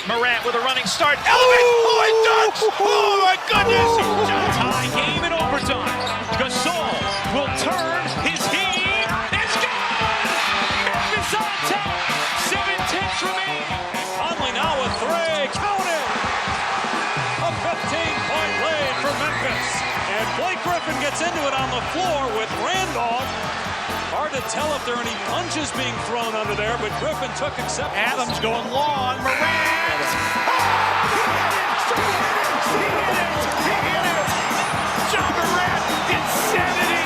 Morant with a running start. Elevates. Oh, he dunks. Oh, my goodness. Tie game in overtime. Gasol will turn. His heat is gone. Memphis on top. 7-10 remaining. Conley now with three. Count it. A 15-point lead for Memphis. And Blake Griffin gets into it on the floor with Randolph. Hard to tell if there are any punches being thrown under there, but Griffin took acceptance. Adams going long. Morant. He hit it. Ja Morant. Insanity.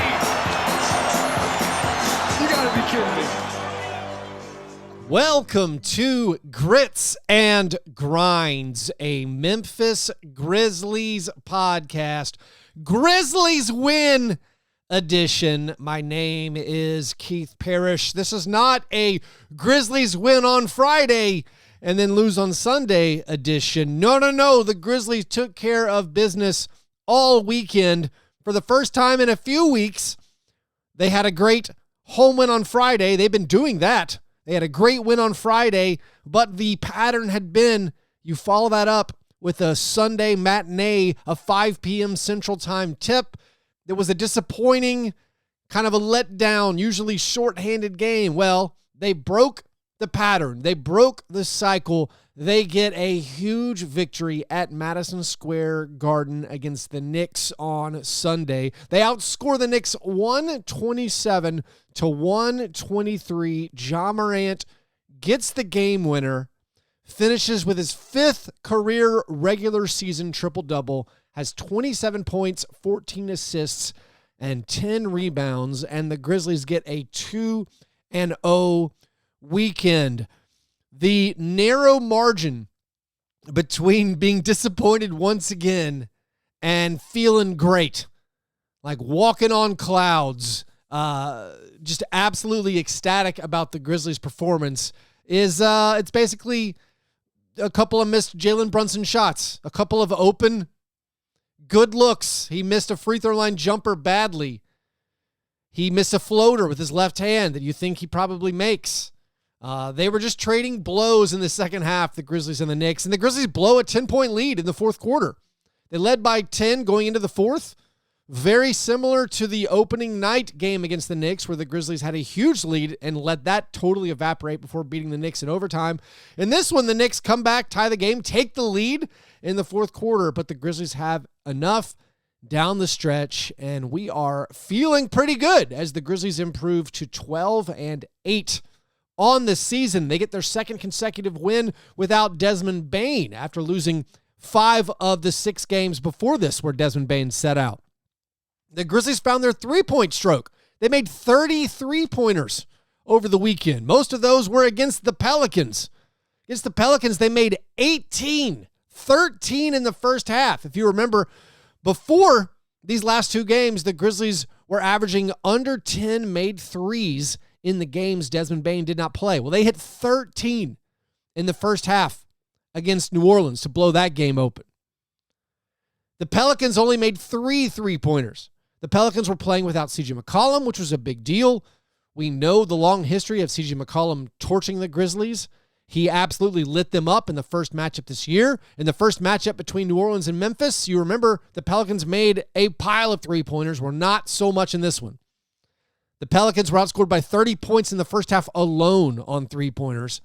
You gotta be kidding me. Welcome to Grits and Grinds, a Memphis Grizzlies podcast. Grizzlies win edition. My name is Keith Parish. This is not a Grizzlies win on Friday and then lose on Sunday edition. No. The Grizzlies took care of business all weekend. For the first time in a few weeks, they had a great home win on Friday. They've been doing that. They had a great win on Friday, but the pattern had been you follow that up with a Sunday matinee, a 5 p.m. Central Time tip. There was a disappointing, kind of a letdown, usually shorthanded game. Well, they broke the pattern. They broke the cycle. They get a huge victory at Madison Square Garden against the Knicks on Sunday. They outscore the Knicks 127-123. Ja Morant gets the game winner, finishes with his 5th career regular season triple-double, has 27 points, 14 assists, and 10 rebounds, and the Grizzlies get a 2-0 weekend. The narrow margin between being disappointed once again and feeling great, like walking on clouds, just absolutely ecstatic about the Grizzlies' performance, is it's basically a couple of missed Jalen Brunson shots, a couple of open good looks. He missed a free throw line jumper badly. He missed a floater with his left hand that you think he probably makes. They were just trading blows in the second half, the Grizzlies and the Knicks. And the Grizzlies blow a 10-point lead in the fourth quarter. They led by 10 going into the fourth. Very similar to the opening night game against the Knicks, where the Grizzlies had a huge lead and let that totally evaporate before beating the Knicks in overtime. In this one, the Knicks come back, tie the game, take the lead in the fourth quarter, but the Grizzlies have enough down the stretch, and we are feeling pretty good as the Grizzlies improve to 12-8 on the season. They get their second consecutive win without Desmond Bane after losing 5 of the 6 games before this where Desmond Bane set out. The Grizzlies found their three-point stroke. They made 30 three-pointers over the weekend. Most of those were against the Pelicans. Against the Pelicans, they made 18, 13 in the first half. If you remember, before these last 2 games, the Grizzlies were averaging under 10 made threes in the games Desmond Bane did not play. Well, they hit 13 in the first half against New Orleans to blow that game open. The Pelicans only made 3 three-pointers. The Pelicans were playing without C.J. McCollum, which was a big deal. We know the long history of C.J. McCollum torching the Grizzlies. He absolutely lit them up in the first matchup this year. In the first matchup between New Orleans and Memphis, you remember the Pelicans made a pile of three-pointers. Were not so much in this one. The Pelicans were outscored by 30 points in the first half alone on three-pointers,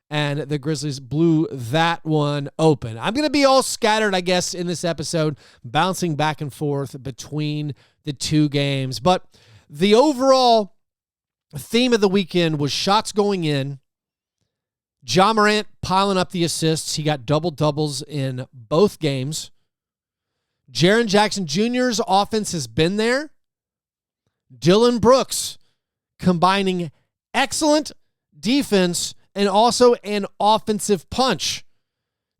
and the Grizzlies blew that one open. I'm going to be all scattered, I guess, in this episode, bouncing back and forth between the 2 games. But the overall theme of the weekend was shots going in, Ja Morant piling up the assists. He got double-doubles in both games. Jaren Jackson Jr.'s offense has been there. Dillon Brooks combining excellent defense and also an offensive punch.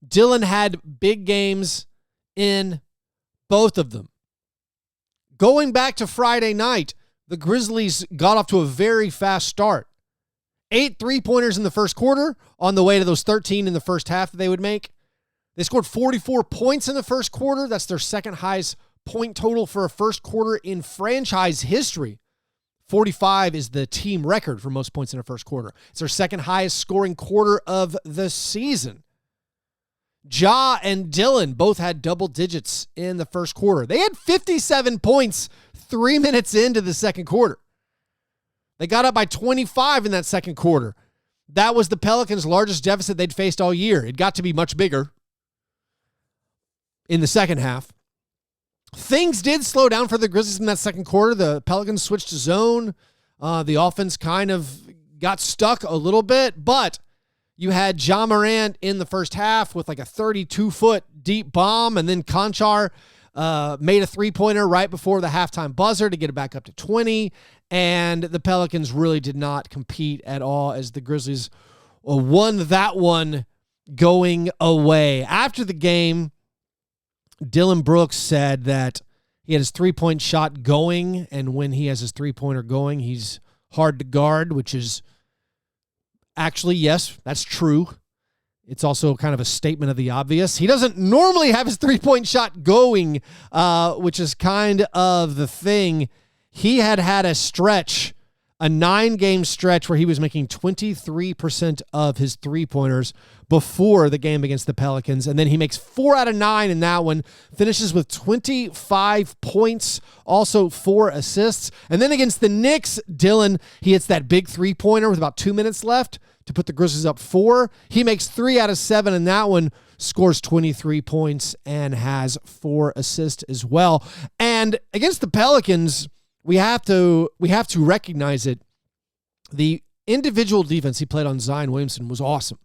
Dillon had big games in both of them. Going back to Friday night, the Grizzlies got off to a very fast start. 8 three-pointers in the first quarter on the way to those 13 in the first half that they would make. They scored 44 points in the first quarter. That's their second highest point total for a first quarter in franchise history. 45 is the team record for most points in a first quarter. It's their second highest scoring quarter of the season. Ja and Dillon both had double digits in the first quarter. They had 57 points 3 minutes into the second quarter. They got up by 25 in that second quarter. That was the Pelicans' largest deficit they'd faced all year. It got to be much bigger in the second half. Things did slow down for the Grizzlies in that second quarter. The Pelicans switched to zone. The offense kind of got stuck a little bit, but you had Ja Morant in the first half with like a 32-foot deep bomb, and then Conchar made a three-pointer right before the halftime buzzer to get it back up to 20, and the Pelicans really did not compete at all as the Grizzlies won that one going away. After the game, Dillon Brooks said that he had his three-point shot going, and when he has his three-pointer going, he's hard to guard, which is actually, yes, that's true. It's also kind of a statement of the obvious. He doesn't normally have his three-point shot going, which is kind of the thing. He had a stretch, a 9-game stretch where he was making 23% of his three-pointers before the game against the Pelicans. And then he makes 4 out of 9 in that one, finishes with 25 points, also 4 assists. And then against the Knicks, Dillon, he hits that big three-pointer with about 2 minutes left to put the Grizzlies up 4. He makes 3 out of 7 in that one, scores 23 points, and has 4 assists as well. And against the Pelicans, we have to recognize it. The individual defense he played on Zion Williamson was awesome.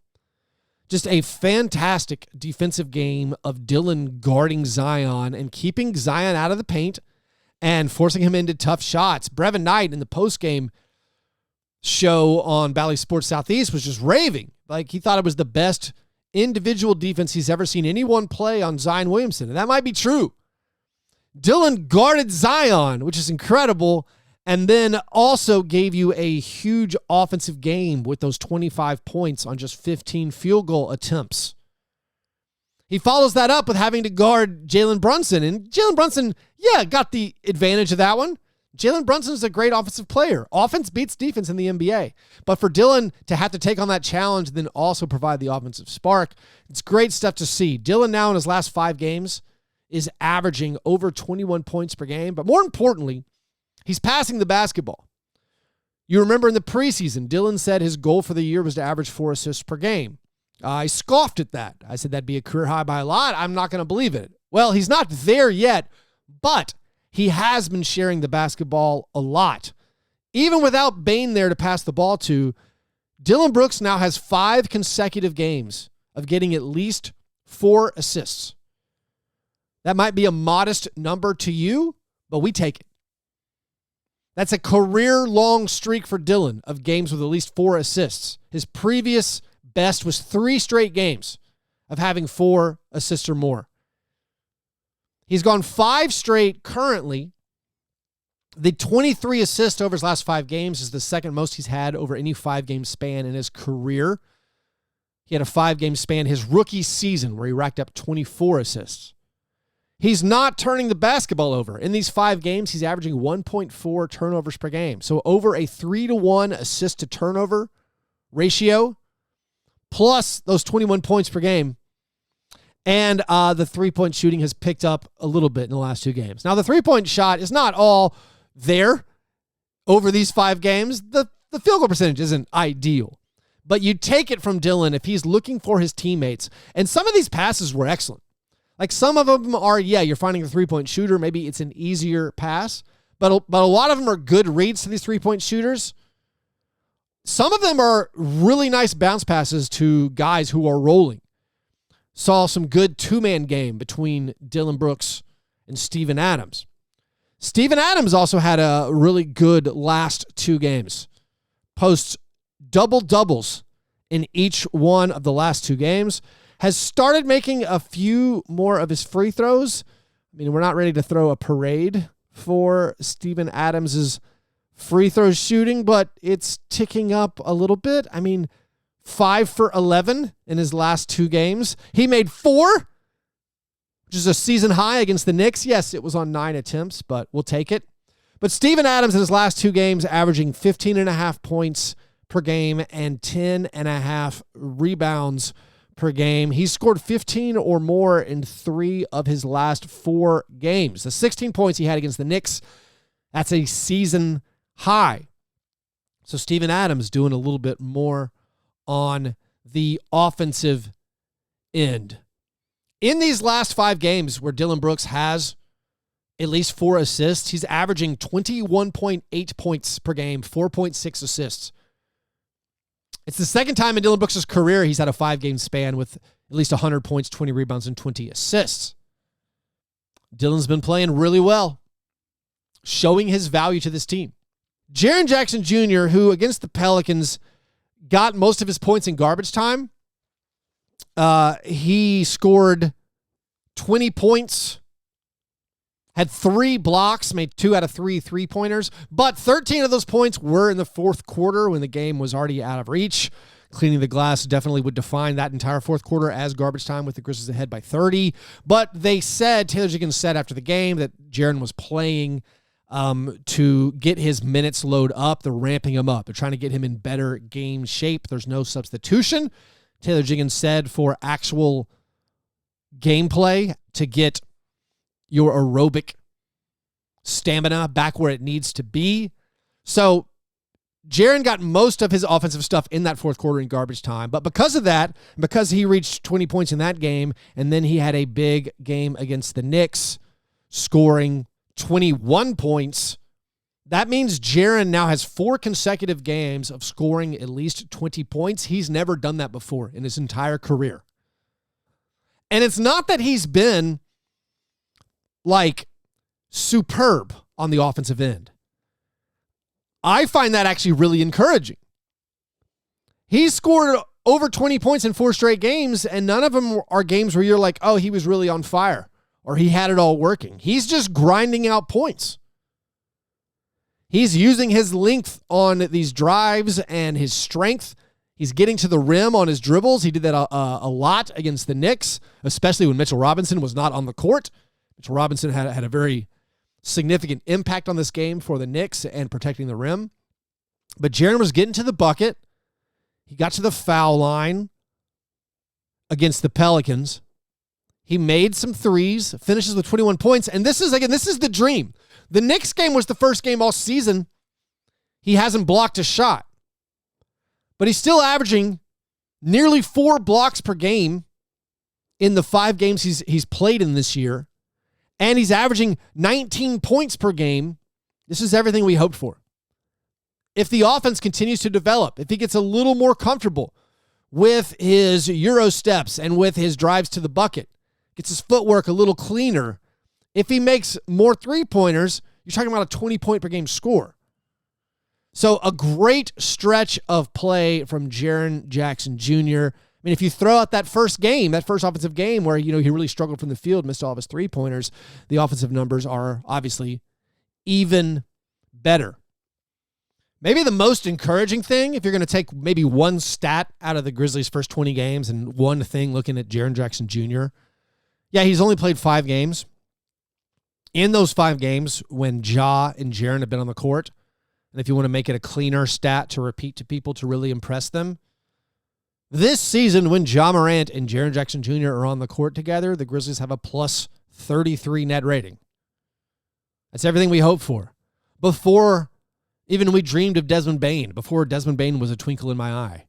Just a fantastic defensive game of Dillon guarding Zion and keeping Zion out of the paint and forcing him into tough shots. Brevin Knight in the postgame show on Bally Sports Southeast was just raving. Like, he thought it was the best individual defense he's ever seen anyone play on Zion Williamson. And that might be true. Dillon guarded Zion, which is incredible, and then also gave you a huge offensive game with those 25 points on just 15 field goal attempts. He follows that up with having to guard Jalen Brunson, and Jalen Brunson, got the advantage of that one. Jalen Brunson is a great offensive player. Offense beats defense in the NBA. But for Dillon to have to take on that challenge and then also provide the offensive spark, it's great stuff to see. Dillon now in his last 5 games is averaging over 21 points per game. But more importantly, he's passing the basketball. You remember in the preseason, Dillon said his goal for the year was to average 4 assists per game. I scoffed at that. I said that'd be a career high by a lot. I'm not going to believe it. Well, he's not there yet, but he has been sharing the basketball a lot. Even without Bane there to pass the ball to, Dillon Brooks now has 5 consecutive games of getting at least 4 assists. That might be a modest number to you, but we take it. That's a career-long streak for Dillon of games with at least 4 assists. His previous best was 3 straight games of having 4 assists or more. He's gone 5 straight currently. The 23 assists over his last 5 games is the second most he's had over any 5-game span in his career. He had a 5-game span his rookie season where he racked up 24 assists. He's not turning the basketball over. In these 5 games, he's averaging 1.4 turnovers per game. So over a 3-to-1 assist to turnover ratio, plus those 21 points per game. And the three-point shooting has picked up a little bit in the last 2 games. Now, the three-point shot is not all there over these 5 games. The field goal percentage isn't ideal. But you take it from Dillon if he's looking for his teammates. And some of these passes were excellent. Like, some of them are, you're finding a three-point shooter. Maybe it's an easier pass. But a lot of them are good reads to these three-point shooters. Some of them are really nice bounce passes to guys who are rolling. Saw some good 2-man game between Dillon Brooks and Steven Adams. Steven Adams also had a really good last 2 games. Posts double-doubles in each one of the last 2 games. Has started making a few more of his free throws. I mean, we're not ready to throw a parade for Steven Adams' free throw shooting, but it's ticking up a little bit. I mean, 5 for 11 in his last 2 games. He made 4, which is a season high against the Knicks. Yes, it was on 9 attempts, but we'll take it. But Steven Adams in his last 2 games averaging 15.5 points per game and 10.5 rebounds per game. He's scored 15 or more in 3 of his last 4 games. The 16 points he had against the Knicks, that's a season high. So Steven Adams doing a little bit more on the offensive end. In these last 5 games where Dillon Brooks has at least 4 assists, he's averaging 21.8 points per game, 4.6 assists. It's the second time in Dillon Brooks' career he's had a 5-game span with at least 100 points, 20 rebounds, and 20 assists. Dillon's been playing really well, showing his value to this team. Jaren Jackson Jr., who against the Pelicans got most of his points in garbage time, he scored 20 points, had 3 blocks, made 2 out of 3 3-pointers, but 13 of those points were in the fourth quarter when the game was already out of reach. Cleaning the glass definitely would define that entire fourth quarter as garbage time with the Grizzlies ahead by 30. But they said, Taylor Jenkins said after the game that Jaren was playing to get his minutes load up. They're ramping him up. They're trying to get him in better game shape. There's no substitution. Taylor Jenkins said for actual gameplay to get your aerobic stamina back where it needs to be. So Jaren got most of his offensive stuff in that fourth quarter in garbage time. But because of that, because he reached 20 points in that game, and then he had a big game against the Knicks, scoring 21 points, that means Jaren now has 4 consecutive games of scoring at least 20 points. He's never done that before in his entire career. And it's not that he's been like superb on the offensive end. I find that actually really encouraging. He's scored over 20 points in 4 straight games, and none of them are games where you're like, oh, he was really on fire or he had it all working. He's just grinding out points. He's using his length on these drives and his strength. He's getting to the rim on his dribbles. He did that a lot against the Knicks, especially when Mitchell Robinson was not on the court. Mitchell Robinson had a very significant impact on this game for the Knicks and protecting the rim. But Jaren was getting to the bucket. He got to the foul line against the Pelicans. He made some threes, finishes with 21 points. And this is the dream. The Knicks game was the first game all season he hasn't blocked a shot. But he's still averaging nearly 4 blocks per game in the 5 games he's played in this year. And he's averaging 19 points per game. This is everything we hoped for. If the offense continues to develop, if he gets a little more comfortable with his Euro steps and with his drives to the bucket, gets his footwork a little cleaner, if he makes more 3-pointers, you're talking about a 20-point per game score. So a great stretch of play from Jaren Jackson Jr. I mean, if you throw out that first offensive game where, he really struggled from the field, missed all of his 3-pointers, the offensive numbers are obviously even better. Maybe the most encouraging thing, if you're going to take maybe one stat out of the Grizzlies' first 20 games and one thing looking at Jaren Jackson Jr., yeah, he's only played 5 games. In those 5 games, when Ja and Jaren have been on the court, and if you want to make it a cleaner stat to repeat to people to really impress them, this season, when Ja Morant and Jaren Jackson Jr. are on the court together, the Grizzlies have a plus 33 net rating. That's everything we hoped for. Before even we dreamed of Desmond Bane, before Desmond Bane was a twinkle in my eye.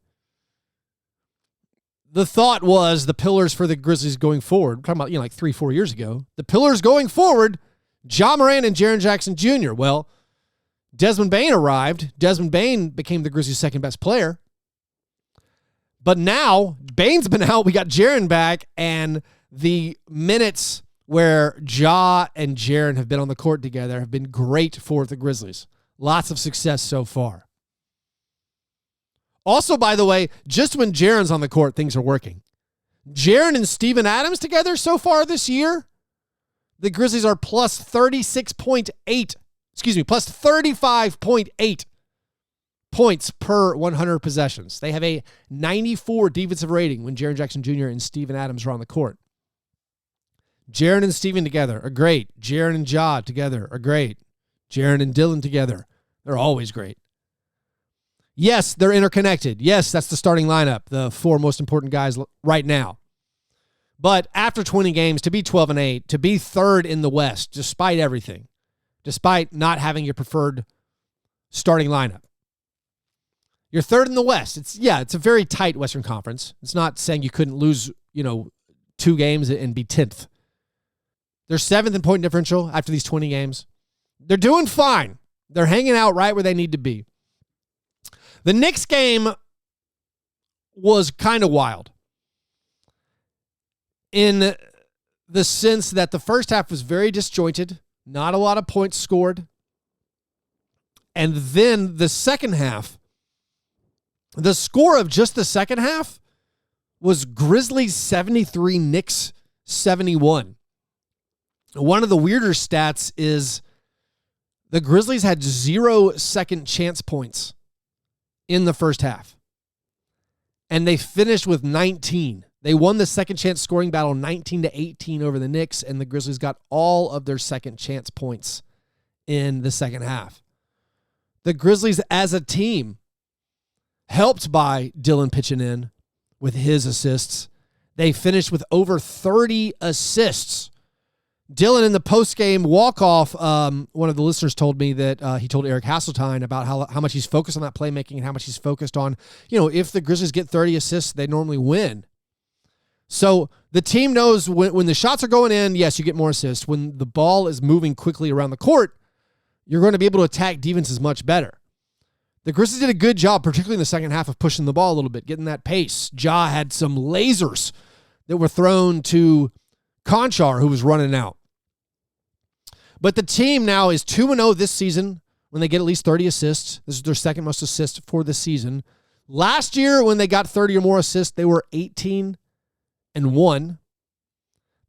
The thought was the pillars for the Grizzlies going forward, we're talking about like 3-4 years ago, the pillars going forward, Ja Morant and Jaren Jackson Jr. Well, Desmond Bane arrived. Desmond Bane became the Grizzlies' second best player. But now, Bane's been out, we got Jaren back, and the minutes where Ja and Jaren have been on the court together have been great for the Grizzlies. Lots of success so far. Also, by the way, just when Jaren's on the court, things are working. Jaren and Steven Adams together so far this year, the Grizzlies are plus 35.8 points per 100 possessions. They have a 94 defensive rating when Jaren Jackson Jr. and Steven Adams are on the court. Jaren and Steven together are great. Jaren and Ja together are great. Jaren and Dillon together, they're always great. Yes, they're interconnected. Yes, that's the starting lineup, the four most important guys right now. But after 20 games, to be 12-8, to be third in the West, despite everything, despite not having your preferred starting lineup, you're third in the West. It's a very tight Western Conference. It's not saying you couldn't lose, 2 games and be 10th. They're 7th in point differential after these 20 games. They're doing fine. They're hanging out right where they need to be. The Knicks game was kind of wild in the sense that the first half was very disjointed, not a lot of points scored. And then the second half, the score of just the second half was Grizzlies 73, Knicks 71. One of the weirder stats is the Grizzlies had 0 second chance points in the first half. And they finished with 19. They won the second chance scoring battle 19-18 over the Knicks, and the Grizzlies got all of their second chance points in the second half. The Grizzlies as a team, helped by Dillon pitching in with his assists, they finished with over 30 assists. Dillon in the post-game walk-off, one of the listeners told me that he told Eric Hasseltine about how much he's focused on that playmaking and how much he's focused on, if the Grizzlies get 30 assists, they normally win. So the team knows when the shots are going in, yes, you get more assists. When the ball is moving quickly around the court, you're going to be able to attack defenses much better. The Grizzlies did a good job, particularly in the second half, of pushing the ball a little bit, getting that pace. Ja had some lasers that were thrown to Conchar, who was running out. But the team now is 2-0 this season when they get at least 30 assists. This is their second most assists for the season. Last year, when they got 30 or more assists, they were 18-1.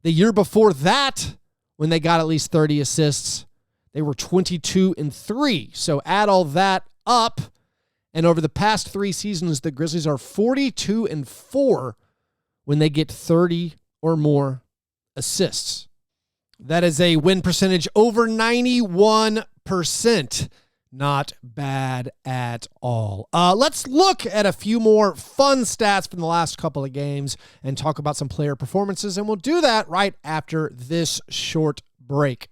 The year before that, when they got at least 30 assists, they were 22-3. So add all that up, and over the past 3 seasons, the Grizzlies are 42-4 when they get 30 or more assists. That is a win percentage over 91%. Not bad at all. Let's look at a few more fun stats from the last couple of games and talk about some player performances, and we'll do that right after this short break.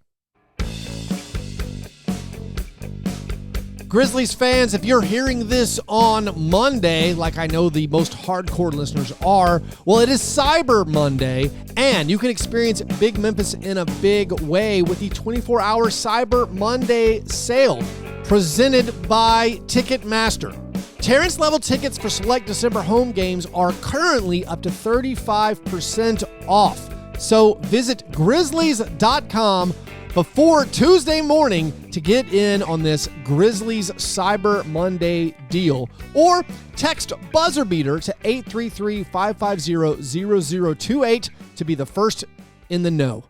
Grizzlies fans, if you're hearing this on Monday, like I know the most hardcore listeners are, well, it is Cyber Monday, and you can experience Big Memphis in a big way with the 24-hour Cyber Monday sale presented by Ticketmaster. Terrence-level tickets for select December home games are currently up to 35% off. So visit Grizzlies.com before Tuesday morning to get in on this Grizzlies Cyber Monday deal, or text BuzzerBeater to 833-550-0028 to be the first in the know.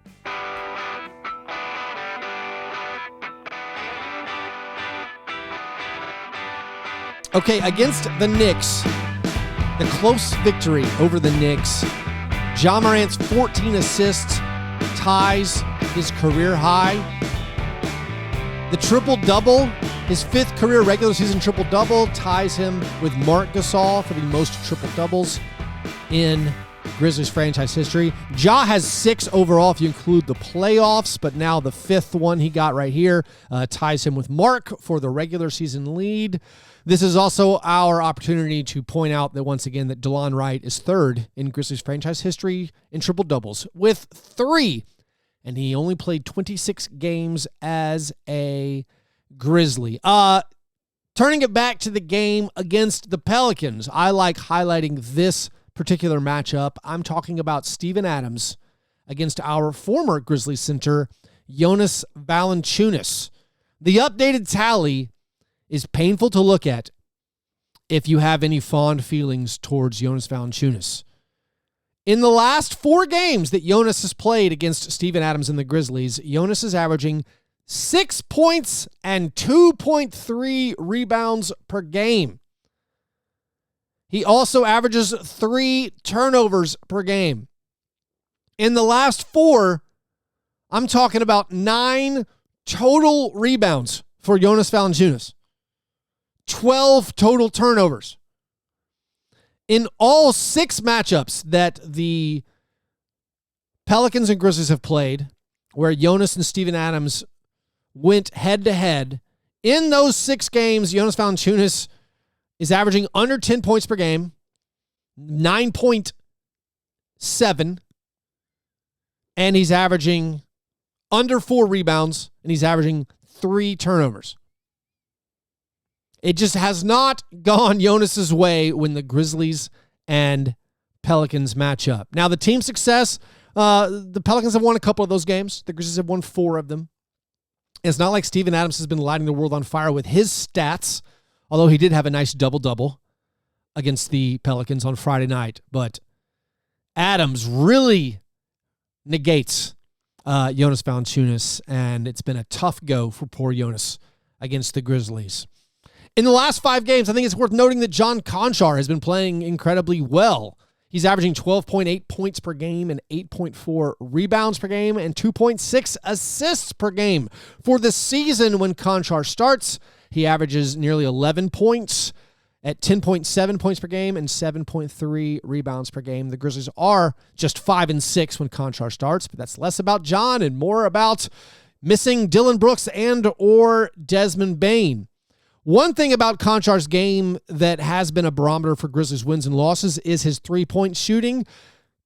Okay, against the Knicks, the close victory over the Knicks, Ja Morant's 14 assists ties his career high. The triple-double, his 5th career regular season triple-double, ties him with Marc Gasol for the most triple-doubles in Grizzlies franchise history. Ja has 6 overall if you include the playoffs, but now the 5th one he got right here ties him with Marc for the regular season lead. This is also our opportunity to point out that once again that DeLon Wright is 3rd in Grizzlies franchise history in triple-doubles with 3. And he only played 26 games as a Grizzly. Turning it back to the game against the Pelicans, I like highlighting this particular matchup. I'm talking about Steven Adams against our former Grizzlies center, Jonas Valanciunas. The updated tally is painful to look at if you have any fond feelings towards Jonas Valanciunas. In the last 4 games that Jonas has played against Steven Adams and the Grizzlies, Jonas is averaging 6 points and 2.3 rebounds per game. He also averages 3 turnovers per game. In the last 4, I'm talking about 9 total rebounds for Jonas Valanciunas. 12 total turnovers. In all 6 matchups that the Pelicans and Grizzlies have played, where Jonas and Steven Adams went head-to-head, in those 6 games, Jonas Valanciunas is averaging under 10 points per game, 9.7, and he's averaging under 4 rebounds, and he's averaging 3 turnovers. It just has not gone Jonas's way when the Grizzlies and Pelicans match up. Now, the team success, the Pelicans have won a couple of those games. The Grizzlies have won 4 of them. It's not like Steven Adams has been lighting the world on fire with his stats, although he did have a nice double-double against the Pelicans on Friday night. But Adams really negates Jonas Valanciunas, and it's been a tough go for poor Jonas against the Grizzlies. In the last 5 games, I think it's worth noting that John Konchar has been playing incredibly well. He's averaging 12.8 points per game and 8.4 rebounds per game and 2.6 assists per game. For the season when Konchar starts, he averages nearly 11 points at 10.7 points per game and 7.3 rebounds per game. The Grizzlies are just 5-6 when Konchar starts, but that's less about John and more about missing Dillon Brooks and or Desmond Bane. One thing about Konchar's game that has been a barometer for Grizzlies wins and losses is his three-point shooting.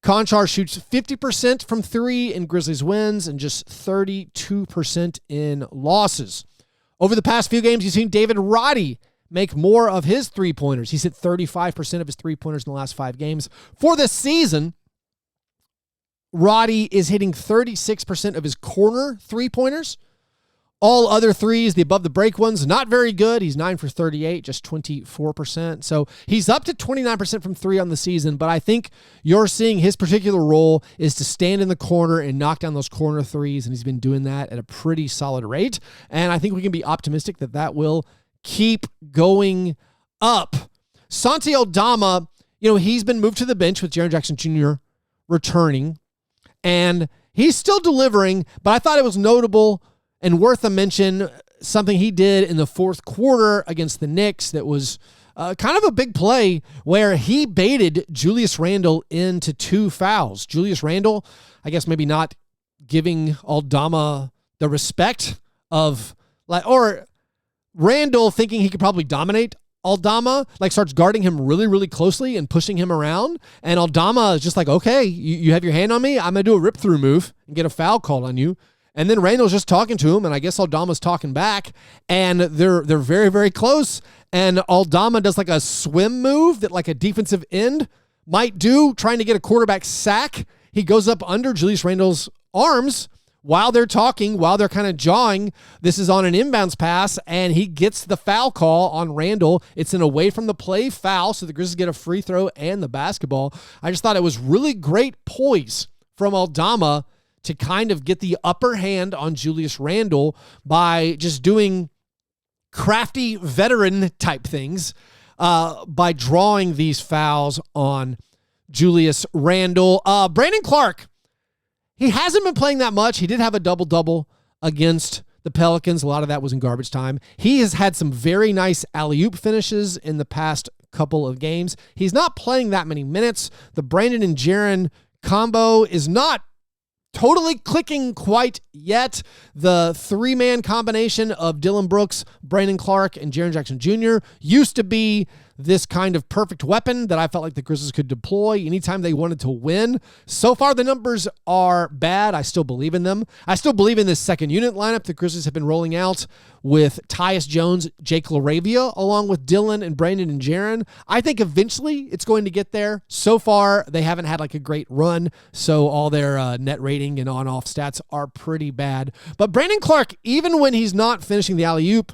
Konchar shoots 50% from 3 in Grizzlies wins and just 32% in losses. Over the past few games, you've seen David Roddy make more of his three-pointers. He's hit 35% of his three-pointers in the last 5 games. For this season, Roddy is hitting 36% of his corner three-pointers. All other threes, the above the break ones, not very good. He's 9 for 38, just 24%. So he's up to 29% from 3 on the season, but I think you're seeing his particular role is to stand in the corner and knock down those corner threes, and he's been doing that at a pretty solid rate. And I think we can be optimistic that that will keep going up. Santi Aldama, he's been moved to the bench with Jaren Jackson Jr. returning, and he's still delivering, but I thought it was notable and worth a mention, something he did in the fourth quarter against the Knicks that was kind of a big play where he baited Julius Randle into 2 fouls. Julius Randle, I guess maybe not giving Aldama the respect of, or Randle thinking he could probably dominate Aldama, starts guarding him really, really closely and pushing him around. And Aldama is just like, okay, you have your hand on me. I'm going to do a rip-through move and get a foul called on you. And then Randall's just talking to him, and I guess Aldama's talking back, and they're very, very close. And Aldama does a swim move that a defensive end might do, trying to get a quarterback sack. He goes up under Julius Randle's arms while they're talking, while they're kind of jawing. This is on an inbounds pass, and he gets the foul call on Randle. It's an away from the play foul, so the Grizzlies get a free throw and the basketball. I just thought it was really great poise from Aldama to kind of get the upper hand on Julius Randle by just doing crafty veteran type things by drawing these fouls on Julius Randle. Brandon Clark, he hasn't been playing that much. He did have a double-double against the Pelicans. A lot of that was in garbage time. He has had some very nice alley-oop finishes in the past couple of games. He's not playing that many minutes. The Brandon and Jaren combo is not totally clicking quite yet. The 3-man combination of Dillon Brooks, Brandon Clark, and Jaren Jackson Jr. used to be this kind of perfect weapon that I felt like the Grizzlies could deploy anytime they wanted to win. So far, the numbers are bad. I still believe in them. I still believe in this second unit lineup the Grizzlies have been rolling out with Tyus Jones, Jake LaRavia, along with Dillon and Brandon and Jaren. I think eventually it's going to get there. So far, they haven't had a great run, so all their net rating and on-off stats are pretty bad. But Brandon Clark, even when he's not finishing the alley-oop,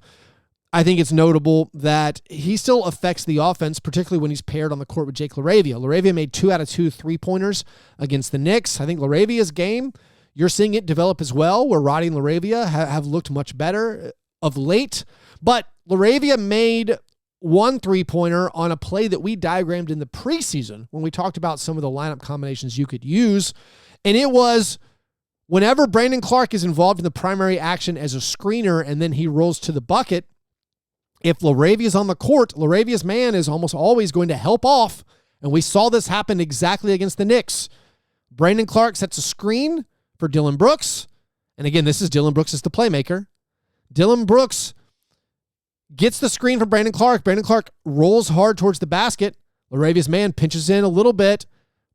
I think it's notable that he still affects the offense, particularly when he's paired on the court with Jake LaRavia. LaRavia made 2 out of 2 3-pointers against the Knicks. I think LaRavia's game, you're seeing it develop as well, where Roddy and LaRavia have looked much better of late. But LaRavia made 1 3-pointer on a play that we diagrammed in the preseason when we talked about some of the lineup combinations you could use. And it was whenever Brandon Clark is involved in the primary action as a screener and then he rolls to the bucket, if LaRavia's on the court, LaRavia's man is almost always going to help off. And we saw this happen exactly against the Knicks. Brandon Clark sets a screen for Dillon Brooks. And again, this is Dillon Brooks as the playmaker. Dillon Brooks gets the screen from Brandon Clark. Brandon Clark rolls hard towards the basket. LaRavia's man pinches in a little bit.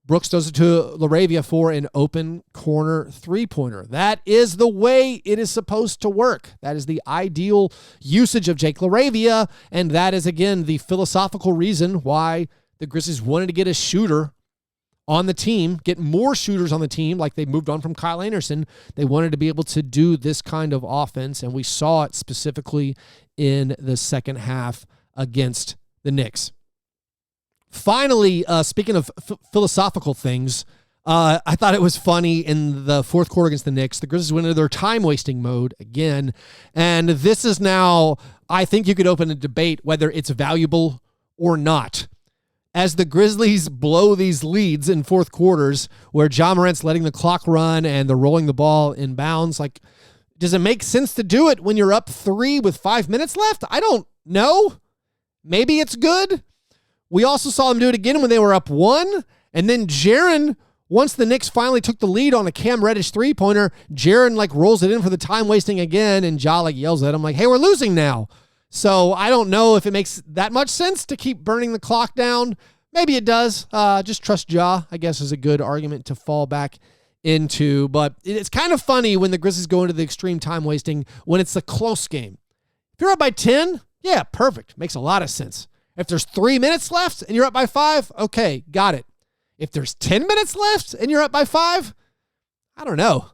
Brooks does it to LaRavia for an open corner three-pointer. That is the way it is supposed to work. That is the ideal usage of Jake LaRavia, and that is, again, the philosophical reason why the Grizzlies wanted to get a shooter on the team, get more shooters on the team, like they moved on from Kyle Anderson. They wanted to be able to do this kind of offense, and we saw it specifically in the second half against the Knicks. Finally, speaking of philosophical things, I thought it was funny in the fourth quarter against the Knicks. The Grizzlies went into their time-wasting mode again, and this is now, I think you could open a debate whether it's valuable or not. As the Grizzlies blow these leads in fourth quarters where Ja Morant's letting the clock run and they're rolling the ball in bounds, like, does it make sense to do it when you're up 3 with 5 minutes left? I don't know. Maybe it's good. We also saw them do it again when they were up 1. And then Jaren, once the Knicks finally took the lead on a Cam Reddish three-pointer, Jaren rolls it in for the time wasting again, and Ja yells at him hey, we're losing now. So I don't know if it makes that much sense to keep burning the clock down. Maybe it does. Just trust Ja, I guess, is a good argument to fall back into. But it's kind of funny when the Grizzlies go into the extreme time wasting when it's a close game. If you're up by 10, yeah, perfect. Makes a lot of sense. If there's 3 minutes left and you're up by 5, okay, got it. If there's 10 minutes left and you're up by 5, I don't know.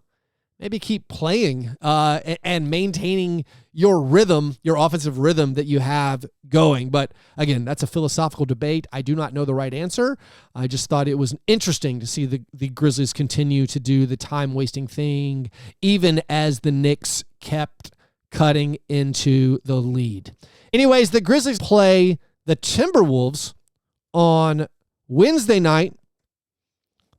Maybe keep playing and maintaining your rhythm, your offensive rhythm that you have going. But again, that's a philosophical debate. I do not know the right answer. I just thought it was interesting to see the Grizzlies continue to do the time-wasting thing, even as the Knicks kept cutting into the lead. Anyways, the Grizzlies play the Timberwolves on Wednesday night.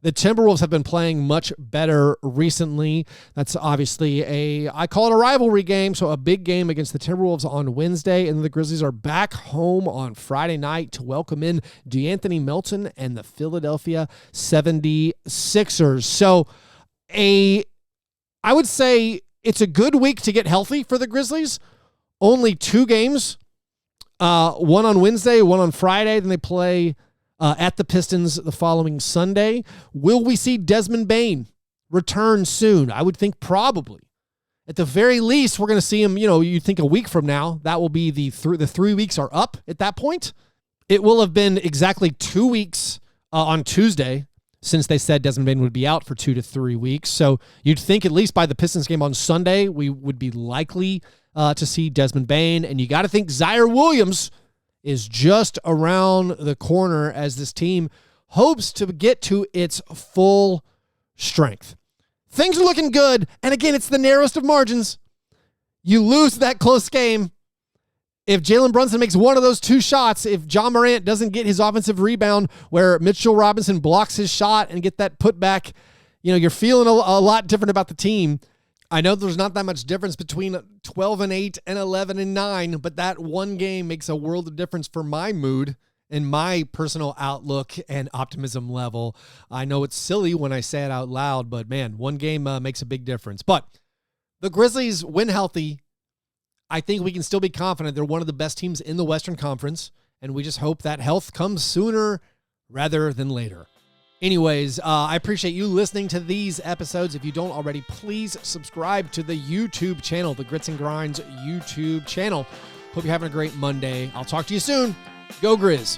The Timberwolves have been playing much better recently. That's obviously I call it a rivalry game, so a big game against the Timberwolves on Wednesday, and the Grizzlies are back home on Friday night to welcome in DeAnthony Melton and the Philadelphia 76ers. So I would say it's a good week to get healthy for the Grizzlies. Only 2 games, one on Wednesday, one on Friday, then they play at the Pistons the following Sunday. Will we see Desmond Bane return soon? I would think probably. At the very least, we're going to see him, you'd think a week from now. That will be the 3 weeks are up at that point. It will have been exactly 2 weeks on Tuesday since they said Desmond Bane would be out for 2 to 3 weeks. So you'd think at least by the Pistons game on Sunday, we would be likely to see Desmond Bane. And you got to think Zaire Williams is just around the corner as this team hopes to get to its full strength. Things are looking good, and again, it's the narrowest of margins. You lose that close game. If Jalen Brunson makes one of those 2 shots, if Ja Morant doesn't get his offensive rebound where Mitchell Robinson blocks his shot and get that putback, you're feeling a lot different about the team. I know there's not that much difference between 12-8 and 11-9, but that one game makes a world of difference for my mood and my personal outlook and optimism level. I know it's silly when I say it out loud, but man, one game makes a big difference. But the Grizzlies, when healthy, I think we can still be confident they're one of the best teams in the Western Conference, and we just hope that health comes sooner rather than later. Anyways, I appreciate you listening to these episodes. If you don't already, please subscribe to the YouTube channel, the Grits and Grinds YouTube channel. Hope you're having a great Monday. I'll talk to you soon. Go Grizz.